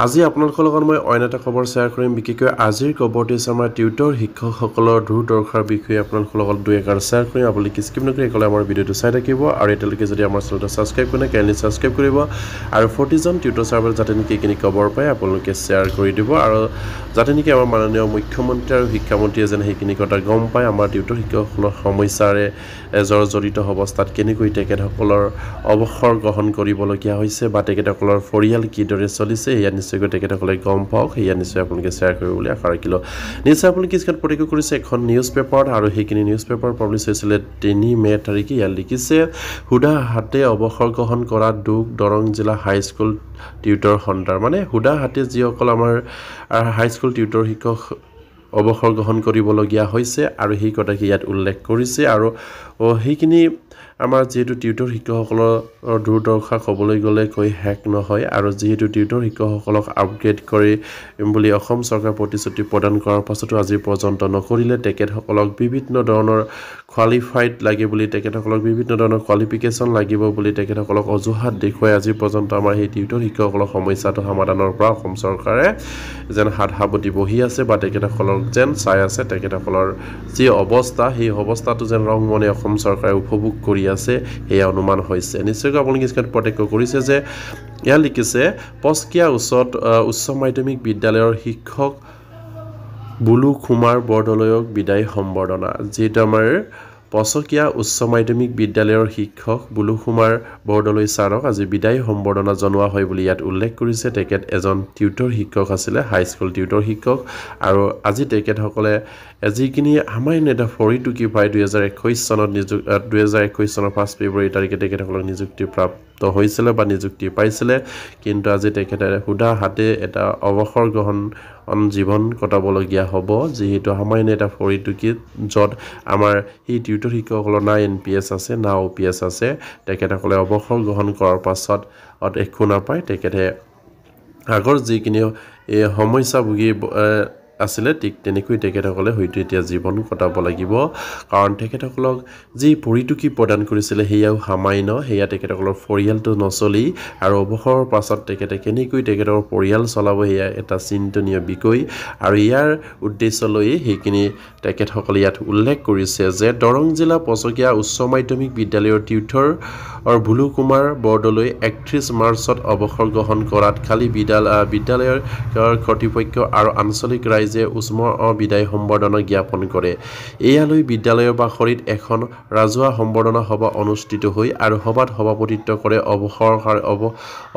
আজি আপোনালোকৰ লগত মই অন্য এটা খবৰ শ্বেয়াৰ কৰিম বিশেষকৈ আজিৰ খবৰটো হৈছে আমাৰ টিউটৰ শিক্ষকসকলৰ দুৰ্দশাৰ বিষয়ে আপোনালোকৰ লগত দুই এষাৰ শ্বেয়াৰ কৰিম আপুনি স্কিপ নকৰি ক'লে আমাৰ ভিডিঅ'টো চাই থাকিব আৰু এতিয়ালৈকে যদি আমাৰ চেনেলটো ছাবস্ক্ৰাইব কৰে কাইণ্ডলি ছাবস্ক্ৰাইব কৰিব আৰু 40জন টিউটৰ ছাৰ্ভাৰ যাতে নেকি এইখিনি খবৰ পায় আপোনালোকে শ্বেয়াৰ কৰি দিব আৰু যাতে নেকি আমাৰ মাননীয় মুখ্যমন্ত্ৰী আৰু শিক্ষামন্ত্ৰীয়ে যেন সেইখিনি কথা গম পায় আমাৰ টিউটৰ শিক্ষকসকলৰ সমস্যাৰে জড়িত অৱস্থাত কেনেকৈ তেখেতসকলৰ অৱসৰ গ্ৰহণ কৰিবলগীয়া হৈছে বা তেখেতসকলৰ পৰিয়াল কিদৰে চলিছে এয়া নিশ্চয়কৈ তেখেতসকলে গম পাওক এয়া নিশ্চয় আপোনালোকে শ্বেয়াৰ কৰিব বুলি আশা ৰাখিলোঁ নিশ্চয় আপোনালোকে স্ক্ৰীণত প্ৰতিক্ৰিয়া কৰিছে এখন নিউজ পেপাৰত আৰু সেইখিনি নিউজ পেপাৰ পাব্লিছ হৈছিলে 3 মে তাৰিখে ইয়াত লিখিছে হুদা হাতে অৱসৰ গ্ৰহণ কৰা দুখ দৰং জিলা হাইস্কুল টিউটৰ সন্তাৰ মানে হুদা হাতে যিসকল আমাৰ হাইস্কুল টিউটৰ শিক্ষক অৱসৰ গ্ৰহণ কৰিবলগীয়া হৈছে আৰু সেই কথাকে ইয়াত উল্লেখ কৰিছে আৰু সেইখিনি আমাৰ যেহেতু টিউটৰ শিক্ষকসকলৰ দুৰ্দশা ক'বলৈ গ'লে কৈ শেষ নহয় আৰু যেহেতু টিউটৰ শিক্ষকসকলক আপগ্ৰেড কৰি বুলি অসম চৰকাৰ প্ৰতিশ্ৰুতি প্ৰদান কৰাৰ পাছতো আজি পৰ্যন্ত নকৰিলে তেখেতসকলক বিভিন্ন ধৰণৰ কোৱালিফাইড লাগে বুলি তেখেতসকলক বিভিন্ন ধৰণৰ কোৱালিফিকেশ্যন লাগিব বুলি তেখেতসকলক অজুহাত দেখুৱাই আজি পৰ্যন্ত আমাৰ সেই টিউটৰ শিক্ষকসকলৰ সমস্যাটো সমাধানৰ পৰা অসম চৰকাৰে যেন হাত সাৱটি বহি আছে বা তেখেতসকলক যেন চাই আছে তেখেতসকলৰ যি অৱস্থা সেই অৱস্থাটো যেন ৰংমনে অসম চৰকাৰে উপভোগ কৰি আছে এয়া অনুমান হৈছে নিশ্চয়কৈ আপোনালোকে স্ক্ৰীণত প্ৰত্যক্ষ কৰিছে যে ইয়াত লিখিছে পস্কিয়া উচ্চ মাধ্যমিক বিদ্যালয়ৰ শিক্ষক বুলু কুমাৰ বৰদলৈক বিদায় সম্বৰ্ধনা যিটো আমাৰ পছকিয়া উচ্চ মাধ্যমিক বিদ্যালয়ৰ শিক্ষক বুলু কুমাৰ বৰদলৈ ছাৰক আজি বিদায় সম্বৰ্ধনা জনোৱা হয় বুলি ইয়াত উল্লেখ কৰিছে তেখেত এজন টিউটৰ শিক্ষক আছিলে হাইস্কুল টিউটৰ শিক্ষক আৰু আজি তেখেতসকলে যিখিনি আমাৰ এটা ফৰিটুকি প্ৰায় 2021 চনত 2021 চনৰ 5 ফেব্ৰুৱাৰী তাৰিখে তেখেতসকলক নিযুক্তি প্ৰাপ্ত হৈছিলে বা নিযুক্তি পাইছিলে কিন্তু আজি তেখেতে হুদা হাতে এটা অৱসৰ গ্ৰহণ জীৱন কটাবলগীয়া হ'ব যিহেতু সামান্য এটা ফৰিটুকিত য'ত আমাৰ এই টিউটৰ শিক্ষকসকলৰ না NPS আছে না OPS আছে তেখেতসকলে অৱসৰ গ্ৰহণ কৰাৰ পাছত একো নাপায় তেখেতে আগৰ যিখিনি সমস্যা ভুগি আছিলে ঠিক তেনেকৈ তেখেতসকলে হয়তো এতিয়া জীৱন কটাব লাগিব কাৰণ তেখেতসকলক যি পৰিটুকি প্ৰদান কৰিছিলে সেয়াও সামান্য সেয়া তেখেতসকলৰ পৰিয়ালটো নচলি আৰু অৱসৰৰ পাছত তেখেতে কেনেকৈ তেখেতৰ পৰিয়াল চলাব সেয়া এটা চিন্তনীয় বিষয় আৰু ইয়াৰ উদ্দেশ্য লৈ সেইখিনি তেখেতসকলে ইয়াত উল্লেখ কৰিছে যে দৰং জিলা পছকিয়া উচ্চ মাধ্যমিক বিদ্যালয়ৰ টিউটৰ বুলু কুমাৰ বৰদলৈ 31 মাৰ্চত অৱসৰ গ্ৰহণ কৰাত খালি বিদ্যালয়ৰ কৰ্তৃপক্ষ আৰু আঞ্চলিক ৰাইজে উষ্ম বিদায় সম্বৰ্ধনা জ্ঞাপন কৰে এয়ালৈ বিদ্যালয়ৰ বাখৰিত এখন ৰাজহুৱা সম্বৰ্ধনা সভা অনুষ্ঠিত হৈ আৰু সভাত সভাপতিত্ব কৰে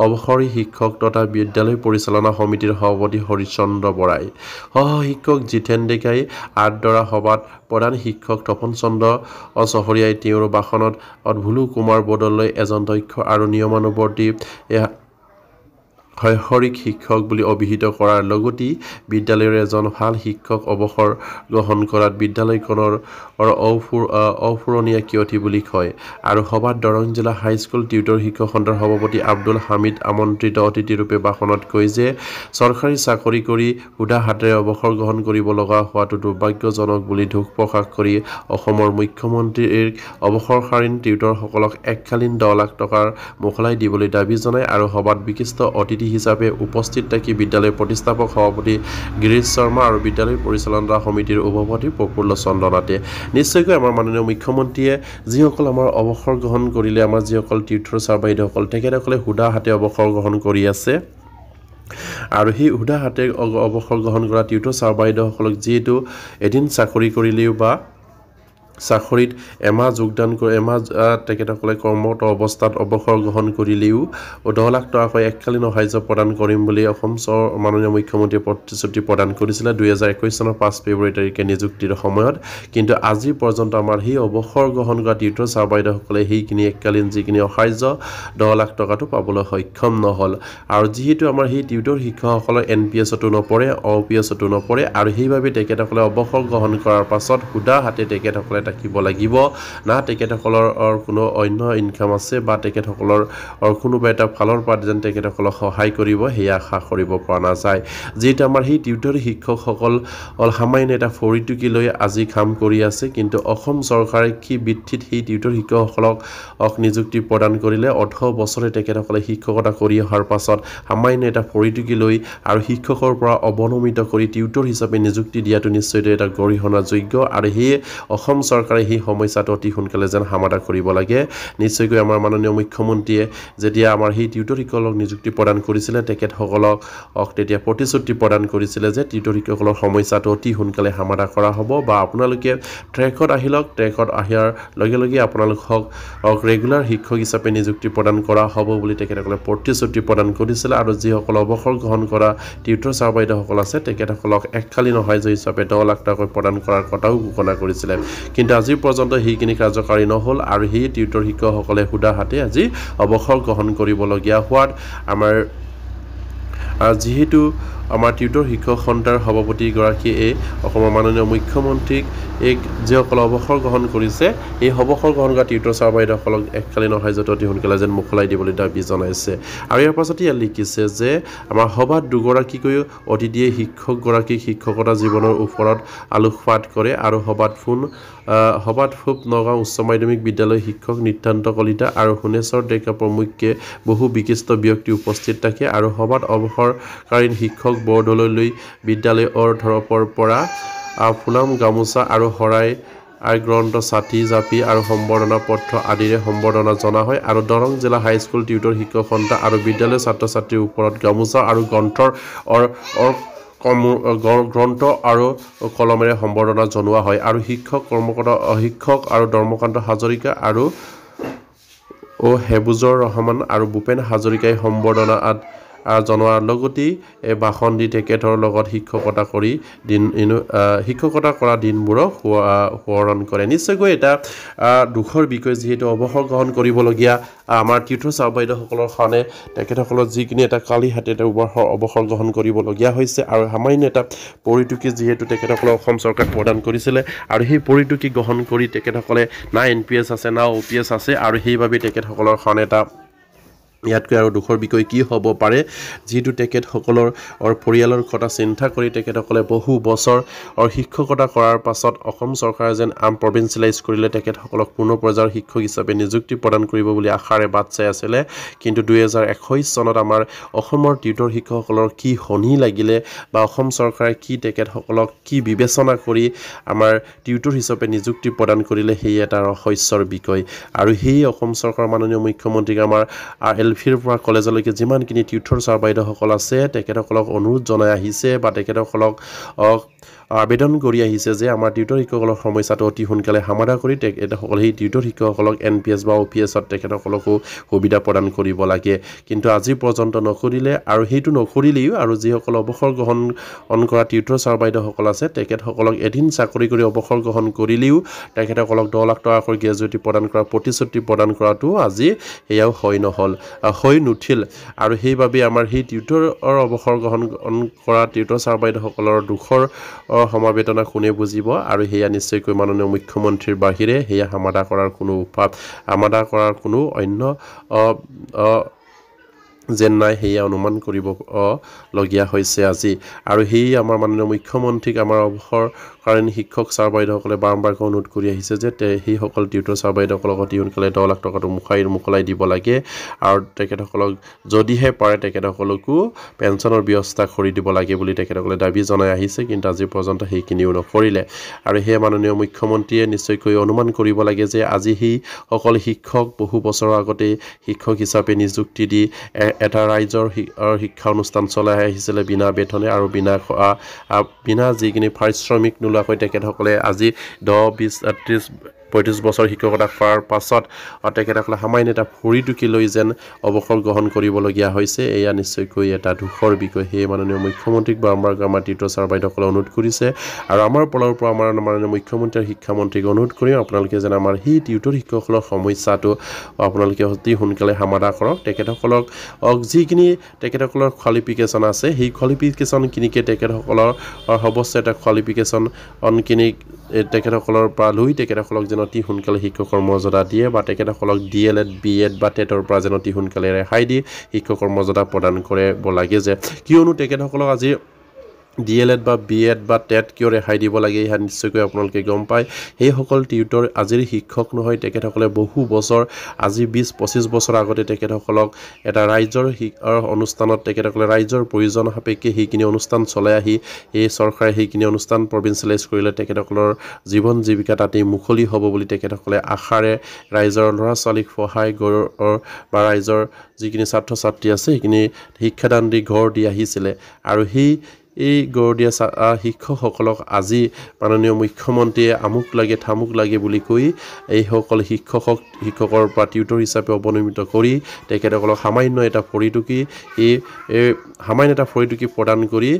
অৱসৰী শিক্ষক তথা বিদ্যালয় পৰিচালনা সমিতিৰ সভাপতি হৰিচন্দ্ৰ বৰাই সহ শিক্ষক জিতেন ডেকাই আদৰা সভাত প্ৰধান শিক্ষক তপন চন্দ্ৰ চহৰীয়াই তেওঁৰ ভাষণত বুলু কুমাৰ বৰদলৈ এজন দক্ষ আৰু নিয়মানুৱৰ্তী শৈক্ষিক শিক্ষক বুলি অভিহিত কৰাৰ লগতে বিদ্যালয়ৰ এজন ভাল শিক্ষক অৱসৰ গ্ৰহণ কৰাত বিদ্যালয়খনৰ অফুৰণীয়া ক্ষতি বুলি কয় আৰু সভাত দৰং জিলা হাইস্কুল টিউটৰ শিক্ষক সন্থাৰ সভাপতি আব্দুল হামিদ আমন্ত্ৰিত অতিথিৰূপে ভাষণত কয় যে চৰকাৰী চাকৰি কৰি হুদা হাতেৰে অৱসৰ গ্ৰহণ কৰিব লগা হোৱাটো দুৰ্ভাগ্যজনক বুলি দুখ প্ৰকাশ কৰি অসমৰ মুখ্যমন্ত্ৰীৰ অৱসৰকালীন টিউটৰসকলক এককালীন 10 লাখ টকাৰ মোকলাই দিবলৈ দাবী জনায় আৰু সভাত বিশিষ্ট অতিথি হিচাপে উপস্থিত থাকি বিদ্যালয়ৰ প্ৰতিষ্ঠাপক সভাপতি গিৰীশ শৰ্মা আৰু বিদ্যালয় পৰিচালনা সমিতিৰ সভাপতি প্ৰফুল্ল চন্দ্ৰ নাথে নিশ্চয়কৈ আমাৰ মাননীয় মুখ্যমন্ত্ৰীয়ে যিসকল আমাৰ অৱসৰ গ্ৰহণ কৰিলে আমাৰ যিসকল টিউটৰ ছাৰ বাইদেউসকল তেখেতসকলে হুদা হাতে অৱসৰ গ্ৰহণ কৰি আছে আৰু সেই হুদা হাতে অৱসৰ গ্ৰহণ কৰা টিউটৰ ছাৰ বাইদেউসকলক যিহেতু এদিন চাকৰি কৰিলেও বা চাকৰিত এমাহ যোগদান কৰি এমাহ তেখেতসকলে কৰ্মৰত অৱস্থাত অৱসৰ গ্ৰহণ কৰিলেও 10 লাখ টকাকৈ এককালীন সাহায্য প্ৰদান কৰিম বুলি অসম মাননীয় মুখ্যমন্ত্ৰীয়ে প্ৰতিশ্ৰুতি প্ৰদান কৰিছিলে 2021 চনৰ 5 ফেব্ৰুৱাৰী তাৰিখে নিযুক্তিৰ সময়ত কিন্তু আজি পৰ্যন্ত আমাৰ সেই অৱসৰ গ্ৰহণ কৰা টিউটৰ ছাৰ বাইদেউসকলে সেইখিনি এককালীন যিখিনি সাহায্য 10 লাখ টকাটো পাবলৈ সক্ষম নহ'ল আৰু যিহেতু আমাৰ সেই টিউটৰ শিক্ষকসকলৰ NPSতো নপৰে OPSতো নপৰে আৰু সেইবাবে তেখেতসকলে অৱসৰ গ্ৰহণ কৰাৰ পাছত হুদা হাতে তেখেতসকলে থাকিব লাগিব না তেখেতসকলৰ কোনো অন্য ইনকাম আছে বা তেখেতসকলৰ কোনোবা এটা ফালৰ পৰা যেন তেখেতসকলক সহায় কৰিব সেই আশা কৰিব পৰা নাযায় যিটো আমাৰ সেই টিউটৰ শিক্ষকসকল সামান্য এটা ফৰিটুকি লৈ আজি কাম কৰি আছে কিন্তু অসম চৰকাৰে কি ভিত্তিত সেই টিউটৰ শিক্ষকসকলক নিযুক্তি প্ৰদান কৰিলে 18 বছৰে তেখেতসকলে শিক্ষকতা কৰি অহাৰ পাছত সামান্য এটা ফৰিটুকি লৈ আৰু শিক্ষকৰ পৰা অৱনমিত কৰি টিউটৰ হিচাপে নিযুক্তি দিয়াটো নিশ্চয় এটা গৰিহণাযোগ্য আৰু সেই অসম চৰকাৰে সেই সমস্যাটো অতি সোনকালে যেন সমাধান কৰিব লাগে নিশ্চয়কৈ আমাৰ মাননীয় মুখ্যমন্ত্ৰীয়ে যেতিয়া আমাৰ সেই টিউটৰ শিক্ষকক নিযুক্তি প্ৰদান কৰিছিলে তেখেতসকলক তেতিয়া প্ৰতিশ্ৰুতি প্ৰদান কৰিছিলে যে টিউটৰ শিক্ষকসকলৰ সমস্যাটো অতি সোনকালে সমাধান কৰা হ'ব বা আপোনালোকে ট্ৰেকত আহিলক ট্ৰেকত আহাৰ লগে লগে আপোনালোকক ৰেগুলাৰ শিক্ষক হিচাপে নিযুক্তি প্ৰদান কৰা হ'ব বুলি তেখেতসকলে প্ৰতিশ্ৰুতি প্ৰদান কৰিছিল আৰু যিসকল অৱসৰ গ্ৰহণ কৰা টিউটৰ ছাৰ বাইদেউসকল আছে তেখেতসকলক এককালীন সহায় হিচাপে 10 লাখ টকা প্ৰদান কৰাৰ কথাও ঘোষণা কৰিছিলে কিন্তু আজি পৰ্যন্ত সেইখিনি কাৰ্যকাৰী নহ'ল আৰু সেই টিউটৰ শিক্ষকসকলে সুদা হাতে আজি অৱসৰ গ্ৰহণ কৰিবলগীয়া হোৱাত আমাৰ যিহেতু আমাৰ টিউটৰ শিক্ষক সন্থাৰ সভাপতিগৰাকীয়ে অসমৰ মাননীয় মুখ্যমন্ত্ৰীক যিসকল অৱসৰ গ্ৰহণ কৰিছে এই অৱসৰ গ্ৰহণ কৰা টিউটৰ ছাৰ বাইদেউসকলক এককালীন সহায়ত অতি সোনকালে যেন মোকলাই দিবলৈ দাবী জনাইছে আৰু ইয়াৰ পাছতে ইয়াত লিখিছে যে আমাৰ সভাত দুগৰাকীকৈ অতিথিয়ে শিক্ষকগৰাকীক শিক্ষকতা জীৱনৰ ওপৰত আলোকপাত কৰে আৰু সভাত নগাঁও উচ্চ মাধ্যমিক বিদ্যালয় শিক্ষক নিত্যান্ত কলিতা আৰু শুনেশ্বৰ ডেকা প্ৰমুখ্যে বহু বিশিষ্ট ব্যক্তি উপস্থিত থাকে আৰু সভাত অৱসৰকালীন শিক্ষক বৰদলৈ বিদ্যালয়ৰ তৰফৰ পৰা ফুলাম গামোচা আৰু শৰাই গ্ৰন্থ ছাতি জাপি আৰু সম্বৰ্ধনা পত্ৰ আদিৰে সম্বৰ্ধনা জনা হয় আৰু দৰং জিলা হাইস্কুল টিউটৰ শিক্ষক সন্থা আৰু বিদ্যালয় ছাত্ৰ ছাত্ৰীৰ ওপৰত গামোচা আৰু গ্ৰন্থ আৰু কলমেৰে সম্বৰ্ধনা জনোৱা হয় আৰু শিক্ষক আৰু ধৰ্মকান্ত হাজৰিকা আৰু হেবুজৰ ৰহমান আৰু ভূপেন হাজৰিকাই সম্বৰ্ধনা জনোৱাৰ লগতে ভাষণ দি তেখেতৰ লগত শিক্ষকতা কৰা দিনবোৰক সোঁৱৰণ কৰে নিশ্চয়কৈ এটা দুখৰ বিষয় যিহেতু অৱসৰ গ্ৰহণ কৰিবলগীয়া আমাৰ টিউটৰ ছাৰ বাইদেউসকলৰ কাৰণে তেখেতসকলৰ যিখিনি এটা কালি হাতে অৱসৰ গ্ৰহণ কৰিবলগীয়া হৈছে আৰু সামান্য এটা পৰিটুকি যিহেতু তেখেতসকলে অসম চৰকাৰ প্ৰদান কৰিছিলে আৰু সেই পৰিটুকি গ্ৰহণ কৰি তেখেতসকলে না NPS আছে না OPS আছে আৰু সেইবাবে তেখেতসকলৰ কাৰণে এটা ইয়াতকৈ আৰু দুখৰ বিষয় কি হ'ব পাৰে যিহেতু তেখেতসকলৰ পৰিয়ালৰ কথা চিন্তা কৰি তেখেতসকলে বহু বছৰ শিক্ষকতা কৰাৰ পাছত অসম চৰকাৰে যেন প্ৰভিন্সিয়েলাইজ কৰিলে তেখেতসকলক পুনৰ পৰ্যায়ৰ শিক্ষক হিচাপে নিযুক্তি প্ৰদান কৰিব বুলি আশাৰে বাট চাই আছিলে কিন্তু 2021 চনত আমাৰ অসমৰ টিউটৰ শিক্ষকসকলৰ কি শনি লাগিলে বা অসম চৰকাৰে কি তেখেতসকলক কি বিবেচনা কৰি আমাৰ টিউটৰ হিচাপে নিযুক্তি প্ৰদান কৰিলে সেই এটা ৰহস্যৰ বিষয় আৰু সেই অসম চৰকাৰৰ মাননীয় মুখ্যমন্ত্ৰীক আমাৰ এলফিৰ পৰা কলেজলৈকে যিমানখিনি টিউটৰ ছাৰ বাইদেউসকল আছে তেখেতসকলক অনুৰোধ জনাই আহিছে বা তেখেতসকলক আবেদন কৰি আহিছে যে আমাৰ টিউটৰ শিক্ষকসকলৰ সমস্যাটো অতি সোনকালে সমাধান কৰি তেখেতসকলে সেই টিউটৰ শিক্ষকসকলক NPS বা OPSত তেখেতসকলকো সুবিধা প্ৰদান কৰিব লাগে কিন্তু আজি পৰ্যন্ত নকৰিলে আৰু সেইটো নকৰিলেও আৰু যিসকল অৱসৰ গ্ৰহণ কৰা টিউটৰ ছাৰ বাইদেউসকল আছে তেখেতসকলক এদিন চাকৰি কৰি অৱসৰ গ্ৰহণ কৰিলেও তেখেতসকলক 10 লাখ টকাকৈ গ্ৰেজুৱেটি প্ৰদান কৰা প্ৰতিশ্ৰুতি প্ৰদান কৰাটো আজি এয়াও হৈ নুঠিল আৰু সেইবাবে আমাৰ সেই টিউটৰৰ অৱসৰ গ্ৰহণ কৰা টিউটৰ ছাৰ বাইদেউসকলৰ দুখৰ সমবেদনা কোনে বুজিব আৰু সেয়া নিশ্চয়কৈ মাননীয় মুখ্যমন্ত্ৰীৰ বাহিৰে সেয়া সমাধান কৰাৰ কোনো অন্য যেন নাই সেয়া অনুমান কৰিবলগীয়া হৈছে আজি আৰু সেই আমাৰ মাননীয় মুখ্যমন্ত্ৰীক আমাৰ অৱসৰকালীন শিক্ষক ছাৰ বাইদেউসকলে বাৰম্বাৰকৈ অনুৰোধ কৰি আহিছে যে সেইসকল টিউটৰ ছাৰ বাইদেউসকলক অতি সোনকালে 10 লাখ টকাটো মোকলাই দিব লাগে আৰু তেখেতসকলক যদিহে পাৰে তেখেতসকলকো পেঞ্চনৰ ব্যৱস্থা কৰি দিব লাগে বুলি তেখেতসকলে দাবী জনাই আহিছে কিন্তু আজি পৰ্যন্ত সেইখিনিও নকৰিলে আৰু সেই মাননীয় মুখ্যমন্ত্ৰীয়ে নিশ্চয়কৈ অনুমান কৰিব লাগে যে আজি সেই সকল শিক্ষক বহু বছৰৰ আগতে শিক্ষক হিচাপে নিযুক্তি দি এটা ৰাইজৰ শিক্ষা অনুষ্ঠান চলাই আহিছিলে বিনা বেতনে আৰু বিনা যিখিনি পাৰিশ্ৰমিক নোলোৱাকৈ তেখেতসকলে আজি 10 20 30 35 বছৰ শিক্ষকতা কৰাৰ পাছত তেখেতসকলে সামান্য এটা ফৰিটুকি লৈ যেন অৱসৰ গ্ৰহণ কৰিবলগীয়া হৈছে এয়া নিশ্চয়কৈ এটা দুখৰ বিষয় সেই মাননীয় মুখ্যমন্ত্ৰীক বাৰম্বাৰ আমাৰ টিউটৰ ছাৰ বাইদেউসকলে অনুৰোধ কৰিছে আৰু আমাৰ ফালৰ পৰা আমাৰ মাননীয় মুখ্যমন্ত্ৰী আৰু শিক্ষামন্ত্ৰীক অনুৰোধ কৰিম আপোনালোকে যেন আমাৰ সেই টিউটৰ শিক্ষকসকলৰ সমস্যাটো আপোনালোকে অতি সোনকালে সমাধান কৰক তেখেতসকলক যিখিনি তেখেতসকলৰ কোৱালিফিকেশ্যন আছে সেই কোৱালিফিকেশ্যনখিনিকে তেখেতসকলৰ অৱশ্যে এটা কোৱালিফিকেশ্যনখিনি তেখেতসকলৰ পৰা লৈ তেখেতসকলক যেন অতি সোনকালে শিক্ষকৰ মৰ্যাদা দিয়ে বা তেখেতসকলক DLED BEd বা টেটৰ পৰা যেন অতি সোনকালে ৰেহাই দি শিক্ষকৰ মৰ্যাদা প্ৰদান কৰিব লাগে যে কিয়নো তেখেতসকলক আজি DLED বা BEd বা টেট কিয় ৰেহাই দিব লাগে ইহা নিশ্চয়কৈ আপোনালোকে গম পায় সেইসকল টিউটৰ আজিৰ শিক্ষক নহয় তেখেতসকলে বহু বছৰ আজি 20-25 বছৰ আগতে তেখেতসকলক এটা ৰাজ্যৰ অনুষ্ঠানত তেখেতসকলে ৰাজ্যৰ প্ৰয়োজন সাপেক্ষে সেইখিনি অনুষ্ঠান চলাই আহি এই চৰকাৰে সেইখিনি অনুষ্ঠান প্ৰভিন্সিয়েলাইজ কৰিলে তেখেতসকলৰ জীৱন জীৱিকা তাতেই মুকলি হ'ব বুলি তেখেতসকলে আশাৰে ৰাইজৰ ল'ৰা ছোৱালীক সহায় বা ৰাইজৰ যিখিনি ছাত্ৰ ছাত্ৰী আছে সেইখিনি শিক্ষাদান দি ঘৰ দি আহিছিলে আৰু এই গড়দিয়া শিক্ষকসকলক আজি মাননীয় মুখ্যমন্ত্ৰীয়ে আমুক লাগে থামুক লাগে বুলি কৈ এইসকল শিক্ষকৰ পৰা টিউটৰ হিচাপে অৱনমিত কৰি তেখেতসকলক সামান্য এটা ফৰিটুকি প্ৰদান কৰি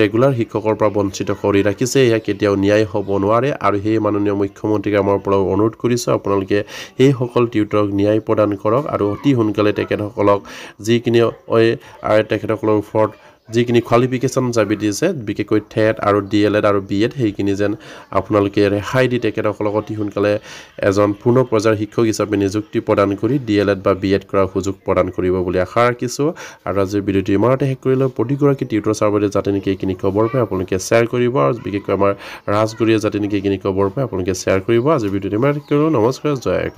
ৰেগুলাৰ শিক্ষকৰ পৰা বঞ্চিত কৰি ৰাখিছে এয়া কেতিয়াও ন্যায় হ'ব নোৱাৰে আৰু সেই মাননীয় মুখ্যমন্ত্ৰীক আমাৰ পৰা অনুৰোধ কৰিছোঁ আপোনালোকে এইসকল টিউটৰক ন্যায় প্ৰদান কৰক আৰু অতি সোনকালে তেখেতসকলক যিখিনি তেখেতসকলৰ ওপৰত যিখিনি কোৱালিফিকেশ্যন জাবি দিছে বিশেষকৈ টেট আৰু DLED আৰু BEd সেইখিনি যেন আপোনালোকে ৰেহাই দি তেখেতসকলক অতি সোনকালে এজন পূৰ্ণ পৰ্যায়ৰ শিক্ষক হিচাপে নিযুক্তি প্ৰদান কৰি DLED বা BEd কৰাৰ সুযোগ প্ৰদান কৰিব বুলি আশা ৰাখিছোঁ আৰু আজিৰ ভিডিঅ'টো ইমানতে শেষ কৰিলোঁ প্ৰতিগৰাকী টিউটৰ চাৰ্ভাৰে যাতে নেকি এইখিনি খবৰ পায় আপোনালোকে শ্বেয়াৰ কৰিব আৰু বিশেষকৈ আমাৰ ৰাজগুৰিয়ে যাতে নেকি এইখিনি খবৰ পায় আপোনালোকে শ্বেয়াৰ কৰিব আজিৰ ভিডিঅ'টো ইমানতে শেষ কৰিলোঁ নমস্কাৰ জয়